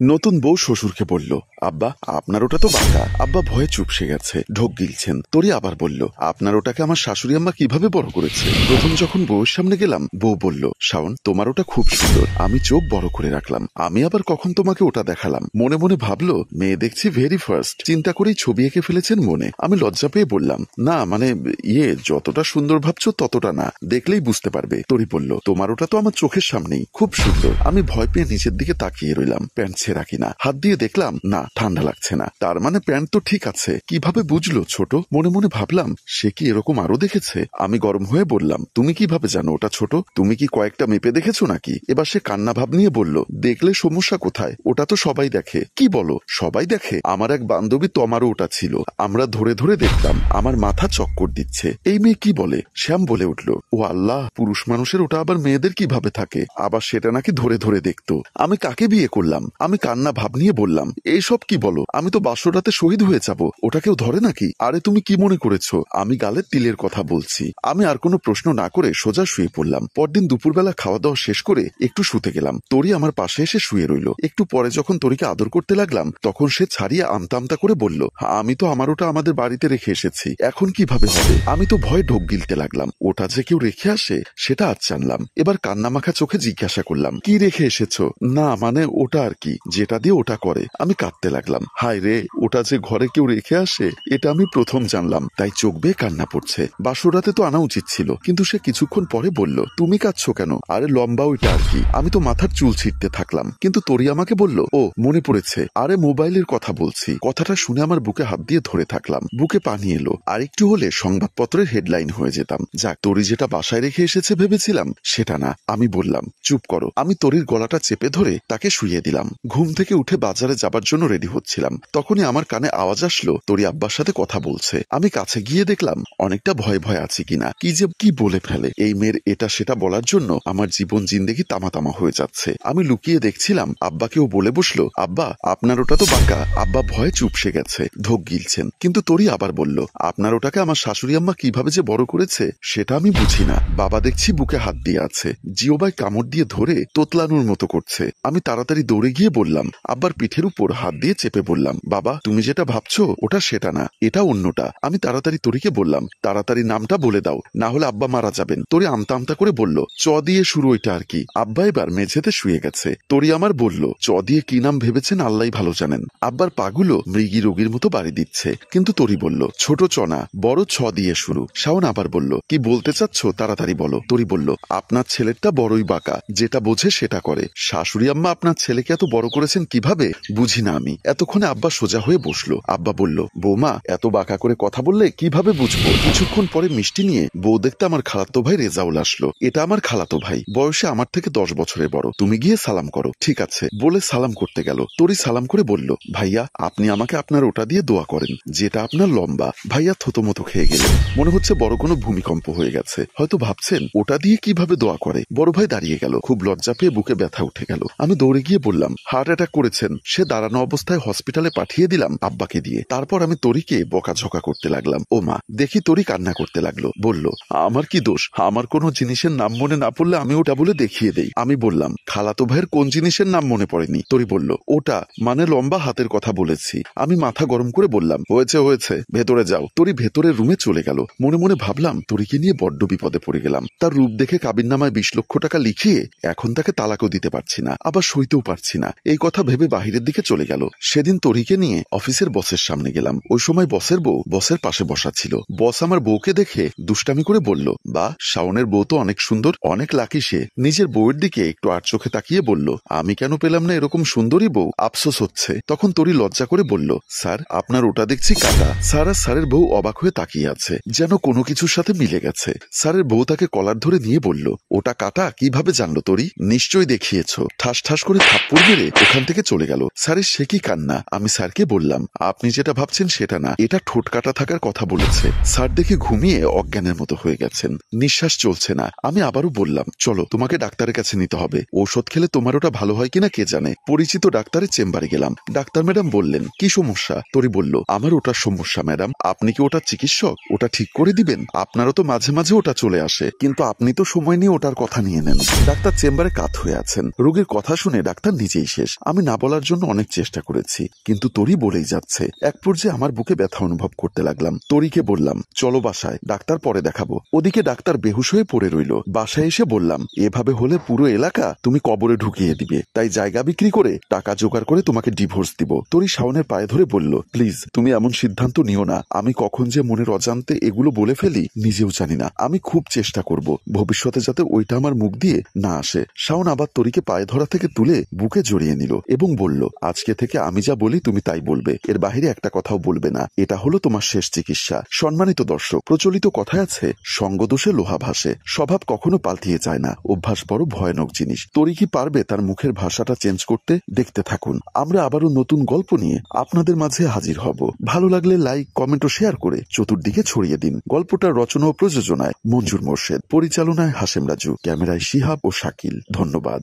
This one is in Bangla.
নতুন বউ শ্বশুরকে বলল, আব্বা আপনার ওটা তো বাঁকা। আব্বা ভয়ে চুপসে গেছে, ঢোক গিলছেন। তরি আবার বলল, আপনার ওটাকে আমার শাশুড়ি আম্মা কিভাবে বড় করেছে। প্রথম যখন বউয়ের সামনে গেলাম, বউ বলল, শাওন তোমার ওটা খুব সুন্দর। আমি চোখ বড় করে রাখলাম। আমি আবার কখন তোমাকে ওটা দেখালাম। মনে মনে ভাবলো, মেয়ে দেখছি ভেরি ফার্স্ট। চিন্তা করেই ছবি এঁকে ফেলেছেন মনে। আমি লজ্জা পেয়ে বললাম, না মানে যতটা সুন্দর ভাবছো ততটা না, দেখলেই বুঝতে পারবে। তরি বলল, তোমার ওটা তো আমার চোখের সামনেই, খুব সুন্দর। আমি ভয় পেয়ে নিচের দিকে তাকিয়ে রইলাম, প্যান্ট ছেঁড়া কিনা। হাত দিয়ে দেখলাম, না ঠান্ডা লাগছে না। তার মানে প্যান্ট তো ঠিক আছে। কিভাবে বুঝলো ছোট? মনে মনে ভাবলাম, সে কি এরকম আরো দেখেছে? আমি গরম হয়ে বললাম, তুমি কিভাবে জানো ওটা ছোট? তুমি কি কয়েকটা মেপে দেখেছো নাকি? এবার সে কান্না ভাব নিয়ে বলল, দেখলে সমস্যা কোথায়? ওটা তো সবাই দেখে। কি বলো সবাই দেখে? আমার এক বান্ধবী তোমারও ওটা ছিল, আমরা ধরে ধরে দেখতাম। আমার মাথা চক্কর দিচ্ছে। এই মেয়ে কি বলে? শ্যাম বলে উঠল, ও আল্লাহ, পুরুষ মানুষের ওটা আবার মেয়েদের কিভাবে থাকে? আবার সেটা নাকি ধরে ধরে দেখতো। আমি কাকে বিয়ে করলাম? আমি কান্না ভাব নিয়ে বললাম, এইসব কি বলো? আমি তো বাসরাতে শহীদ হয়ে যাব। ওটা কেউ ধরে নাকি? আরে তুমি কি মনে করেছো আমি গালের তিলের কথা বলছি? আমি আর কোনো প্রশ্ন না করে সোজা শুয়ে পড়লাম। পরদিন দুপুরবেলা খাওয়া দাওয়া শেষ করে একটু শুতে গেলাম। তরি আমার পাশে এসে শুয়ে রইল। একটু পরে যখন তরিকে আদর করতে লাগলাম, তখন সে ছাড়িয়ে আমতা আমতা করে বলল, আমি তো আমার ওটা আমাদের বাড়িতে রেখে এসেছি, এখন কিভাবে হবে? আমি তো ভয়ে ঢোক গিলতে লাগলাম। ওটা যে কেউ রেখে আসে সেটা আজ জানলাম। এবার কান্না মাখা চোখে জিজ্ঞাসা করলাম, কি রেখে এসেছো? না মানে ওটা আর কি, যেটা দিয়ে ওটা করে। আমি কাঁদতে লাগলাম। হায় রে, ওটা যে ঘরে কেউ রেখে আসে এটা আমি প্রথম জানলাম। তাই চোখ বেয়ে কান্না পড়ছে। বাসরাতে তো আনা উচিত ছিল, কিন্তু সে কিছুক্ষণ পরে বলল, তুমি কাঁদছো কেন? আরে লম্বা ওইটা আর কি। আমি তো মাথার চুল ছিঁড়তে থাকলাম, কিন্তু তরি আমাকে বলল, ও মনে পড়েছে, আরে মোবাইলের কথা বলছি। কথাটা শুনে আমার বুকে হাত দিয়ে ধরে থাকলাম। বুকে পানি এলো। আর একটু হলে সংবাদপত্রের হেডলাইন হয়ে যেতাম। যাক, তরি যেটা বাসায় রেখে এসেছে ভেবেছিলাম সেটা না। আমি বললাম, চুপ করো। আমি তরির গলাটা চেপে ধরে তাকে শুইয়ে দিলাম। ঘুম থেকে উঠে বাজারে যাবার জন্য রেডি হচ্ছিলাম, তখনই আমার কানে আওয়াজ আসলো, তরি আব্বার সাথে কথা বলছে। আমি কাছে গিয়ে দেখলাম অনেকটা ভয় ভয় আছে কিনা, কি বলে ফেলে। এই মেয়ের এটা সেটা বলার জন্য আমার জীবন জিন্দেগি তামা তামা হয়ে যাচ্ছে। আমি লুকিয়ে দেখছিলাম। আব্বাকেও বলে বসলো, আব্বা আপনার ওটা তো বাঁকা। আব্বা ভয়ে চুপসে গেছে, ঢোক গিলছেন। কিন্তু তরি আবার বলল, আপনার ওটাকে আমার শাশুড়ি আম্মা কিভাবে যে বড় করেছে সেটা আমি বুঝি না। বাবা দেখছি বুকে হাত দিয়ে আছে, জিওবাই কামড় দিয়ে ধরে তোতলানোর মতো করছে। আমি তাড়াতাড়ি দৌড়ে গিয়ে বললাম, আব্বার পিঠের উপর হাত দিয়ে চেপে বললাম, বাবা তুমি যেটা ভাবছো ওটা সেটা না, এটা অন্যটা। আমি তাড়াতাড়ি তরিকে বললাম, তাড়াতাড়ি নামটা বলে দাও, না হলে আব্বা মারা যাবেন। তরি আমতা আমতা করে বলল, চ দিয়ে শুরু ওইটা আর কি। আব্বা এবার মেঝেতে শুয়ে গেছে। তরি আমার বলল, চ দিয়ে কি নাম ভেবেছেন আল্লাহ ভালো জানেন। আব্বার পাগুলো মৃগী রোগীর মতো বাড়ি দিচ্ছে। কিন্তু তরি বলল, ছোট চ না, বড় ছ দিয়ে শুরু। শাওন আবার বলল, কি বলতে চাচ্ছ তাড়াতাড়ি বলো। তরি বলল, আপনার ছেলেটা বড়ই বাঁকা, যেটা বোঝে সেটা করে। শাশুড়ি আম্মা আপনার ছেলেকে এত বড় করেছেন কিভাবে বুঝি না আমি। এতক্ষণে আব্বা সোজা হয়ে বসলো। আব্বা বলল, বৌমা এত বাঁকা করে কথা বললে কিভাবে বুঝবো? কিছুক্ষণ পরে মিষ্টি নিয়ে বউ দেখতে আমার খালাতো ভাই রেজাউল আসলো। এটা আমার খালাতো ভাই, বয়সে আমার থেকে 10 বছরের বড়। তুমি গিয়ে সালাম করো। ঠিক আছে বলে সালাম করতে গেল। তরি সালাম করে বলল, ভাইয়া আপনি আমাকে আপনার ওটা দিয়ে দোয়া করেন, যেটা আপনার লম্বা। ভাইয়া থতমতো খেয়ে গেলেন। মনে হচ্ছে বড় কোনো ভূমিকম্প হয়ে গেছে। হয়তো ভাবছেন ওটা দিয়ে কিভাবে দোয়া করে। বড় ভাই দাঁড়িয়ে গেল। খুব লজ্জা পেয়ে বুকে ব্যথা উঠে গেল। আমি দৌড়ে গিয়ে বললাম, হার্ট অ্যাটাক করেছেন। সে দাঁড়ানো অবস্থায় হসপিটালে পাঠিয়ে দিলাম আব্বাকে দিয়ে। তারপর আমি তরিকে বকাঝকা করতে লাগলাম। ও মা, দেখি তরি কান্না করতে লাগলো। বলল, আমার কি দোষ? আমার কোনো জিনিসের নাম মনে না পড়লে আমি ওটা বলে দেখিয়ে দেই। আমি বললাম, খালাতো ভাইয়ের কোন জিনিসের নাম মনে পড়েনি? তরি বলল, ওটা মানে লম্বা হাতের কথা বলেছি। আমি মাথা গরম করে বললাম, হয়েছে হয়েছে, ভেতরে যাও। তরি ভেতরের রুমে চলে গেল। মনে মনে ভাবলাম, তরিকে নিয়ে বড্ড বিপদে পড়ে গেলাম। তার রূপ দেখে কাবিননামায় 20 লক্ষ টাকা লিখিয়ে এখন তাকে তালাকও দিতে পারছি না, আবার সইতেও পারছি না। এই কথা ভেবে বাহিরের দিকে চলে গেল। সেদিন তরিকে নিয়ে অফিসের বসের সামনে গেলাম। ওই সময় বসের বউ বসের পাশে বসা ছিল। বস আমার বউকে দেখে দুষ্টামি করে বলল, বা শাওনের বউ তো অনেক সুন্দর, অনেক লাকি সে। নিজের বউয়ের দিকে একটু আর চোখে তাকিয়ে বলল, আমি কেন পেলাম না এরকম সুন্দরী বউ? আফসোস হচ্ছে। তখন তরি লজ্জা করে বলল, স্যার আপনার ওটা দেখছি কাটা। স্যার আর স্যারের বউ অবাক হয়ে তাকিয়ে আছে, যেন কোনো কিছুর সাথে মিলে গেছে। স্যারের বউ তাকে কলার ধরে নিয়ে বলল, ওটা কাটা কিভাবে জানলো তরি? নিশ্চয়ই দেখিয়েছ। ঠাস ঠাস করে থাপ্পড় মেরে ওখান থেকে চলে গেল। স্যারের সে কি কান্না। আমি স্যারকে বললাম, আপনি যেটা ভাবছেন সেটা না, এটা ঠোঁট কাটা থাকার কথা বলেছে। স্যার দেখে ঘুমিয়ে অজ্ঞানের মতো হয়ে গেছেন, নিঃশ্বাস চলছে না। আমি আবারও বললাম, চলো তোমাকে ডাক্তারের কাছে নিতে হবে, ঔষধ খেলে তোমার ওটা ভালো হয় কিনা কে জানে। পরিচিত ডাক্তারের চেম্বারে গেলাম। ডাক্তার ম্যাডাম বললেন, কি সমস্যা? তরি বলল, আমার ওটার সমস্যা ম্যাডাম। আপনি কি ওটার চিকিৎসক? ওটা ঠিক করে দিবেন? আপনারও তো মাঝে মাঝে ওটা চলে আসে, কিন্তু আপনি তো সময় নিয়ে ওটার কথা নিয়ে নেন। ডাক্তার চেম্বারে কাত হয়ে আছেন। রোগীর কথা শুনে ডাক্তার নিজেই শেষ। শেষ। আমি না বলার জন্য অনেক চেষ্টা করেছি, কিন্তু তরি বলেই যাচ্ছে। এক পর্যায়ে আমার বুকে ব্যথা অনুভব করতে লাগলাম। তরিকে বললাম, চলো বাসায়, ডাক্তার পরে দেখাবো। ওদিকে ডাক্তার বেহুশ হয়ে পড়ে রইল। বাসায় এসে বললাম, এভাবে হলে পুরো এলাকা তুমি কবরে ঢুকিয়ে দিবে, তাই জায়গা বিক্রি করে টাকা জোগাড় করে তোমাকে ডিভোর্স দিব। তরি শাওনের পায়ে ধরে বলল, প্লিজ তুমি এমন সিদ্ধান্ত নিও না। আমি কখন যে মনের অজান্তে এগুলো বলে ফেলি নিজেও জানি না। আমি খুব চেষ্টা করব ভবিষ্যতে যাতে ওইটা আমার মুখ দিয়ে না আসে। শাওন আবার তরিকে পায়ে ধরা থেকে তুলে বুকে জড়িয়ে নিল এবং বলল, আজকে থেকে আমি যা বলি তুমি তাই বলবে, এর বাহিরে একটা কথাও বলবে না। এটা হলো তোমার শেষ চিকিৎসা। সম্মানিত দর্শক, প্রচলিত কথায় আছে, সঙ্গদোষে লোহা ভাসে। স্বভাব কখনো পাল্টিয়ে যায় না, অভ্যাস বড় ভয়ানক জিনিস। তরি কি পারবে তার মুখের ভাষাটা চেঞ্জ করতে? দেখতে থাকুন। আমরা আবারও নতুন গল্প নিয়ে আপনাদের মাঝে হাজির হব। ভালো লাগলে লাইক, কমেন্ট ও শেয়ার করে চতুর্দিকে ছড়িয়ে দিন। গল্পটার রচনা ও প্রযোজনায় মঞ্জুর মোর্শেদ, পরিচালনায় হাশেম রাজু, ক্যামেরায় শিহাব ও শাকিল। ধন্যবাদ।